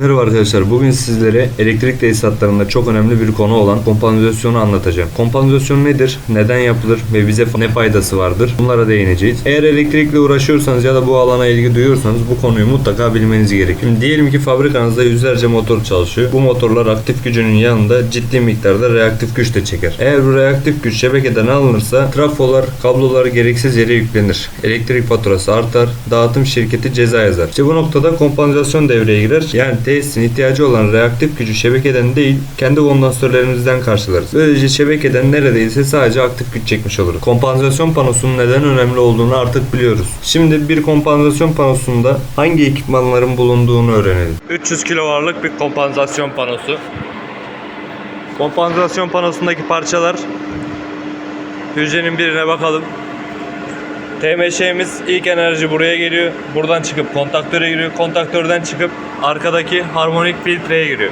Merhaba arkadaşlar, bugün sizlere elektrik tesisatlarında çok önemli bir konu olan kompansasyonu anlatacağım. Kompanzasyon nedir, neden yapılır ve bize ne faydası vardır, bunlara değineceğiz. Eğer elektrikle uğraşıyorsanız ya da bu alana ilgi duyuyorsanız bu konuyu mutlaka bilmeniz gerekiyor. Şimdi diyelim ki fabrikanızda yüzlerce motor çalışıyor. Bu motorlar aktif gücünün yanında ciddi miktarda reaktif güç de çeker. Eğer bu reaktif güç şebekeden alınırsa trafolar, kablolar gereksiz yere yüklenir. Elektrik faturası artar, dağıtım şirketi ceza yazar. İşte bu noktada kompansasyon devreye girer. Yani tesisin ihtiyacı olan reaktif gücü şebekeden değil, kendi kondansatörlerimizden karşılarız. Böylece şebekeden neredeyse sadece aktif güç çekmiş oluruz. Kompansasyon panosunun neden önemli olduğunu artık biliyoruz. Şimdi bir kompansasyon panosunda hangi ekipmanların bulunduğunu öğrenelim. 300 kW'lık bir kompansasyon panosu. Kompansasyon panosundaki parçalar, hücrenin birine bakalım. TMŞ'miz ilk enerji buraya geliyor. Buradan çıkıp kontaktöre giriyor. Kontaktörden çıkıp arkadaki harmonik filtreye giriyor.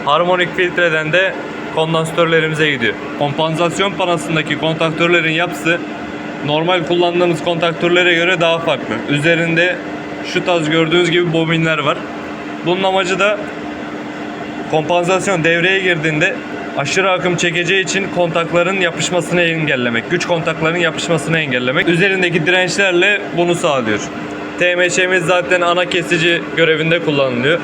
Harmonik filtreden de kondansatörlerimize gidiyor. Kompansasyon panosundaki kontaktörlerin yapısı normal kullandığımız kontaktörlere göre daha farklı. Üzerinde şu tarz gördüğünüz gibi bobinler var. Bunun amacı da kompansasyon devreye girdiğinde aşırı akım çekeceği için kontakların yapışmasını engellemek, güç kontaklarının yapışmasını engellemek. Üzerindeki dirençlerle bunu sağlıyor. TMŞ'miz zaten ana kesici görevinde kullanılıyor.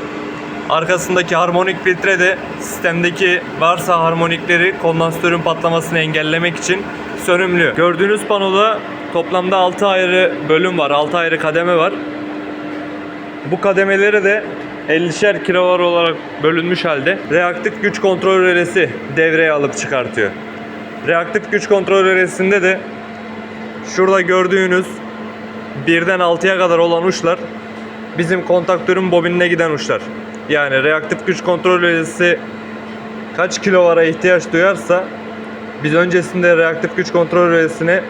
Arkasındaki harmonik filtre de sistemdeki varsa harmonikleri kondansatörün patlamasını engellemek için sönümlüyor. Gördüğünüz panoda toplamda 6 ayrı bölüm var, 6 ayrı kademe var. Bu kademeleri de 50'şer kW olarak bölünmüş halde reaktif güç kontrol rölesi devreye alıp çıkartıyor. Reaktif güç kontrol rölesinde de şurada gördüğünüz 1'den 6'ya kadar olan uçlar bizim kontaktörün bobinine giden uçlar. Yani reaktif güç kontrol rölesi kaç kilovara ihtiyaç duyarsa biz öncesinde reaktif güç kontrol rölesine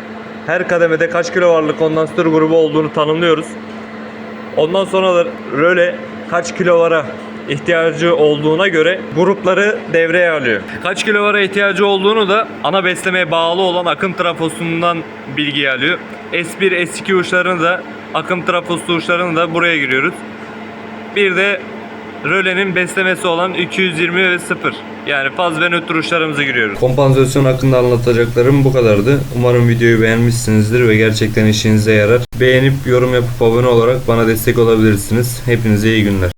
her kademede kaç kilovarlık kondansatör grubu olduğunu tanımlıyoruz. Ondan sonra da röle kaç kilovara ihtiyacı olduğuna göre grupları devreye alıyor. Kaç kilovara ihtiyacı olduğunu da ana beslemeye bağlı olan akım trafosundan bilgi alıyor. S1, S2 uçlarını da akım trafosu uçlarını da buraya giriyoruz. Bir de rölenin beslemesi olan 220 ve 0. Yani faz ve nötr uçlarımızı giriyoruz. Kompansasyon hakkında anlatacaklarım bu kadardı. Umarım videoyu beğenmişsinizdir ve gerçekten işinize yarar. Beğenip yorum yapıp abone olarak bana destek olabilirsiniz. Hepinize iyi günler.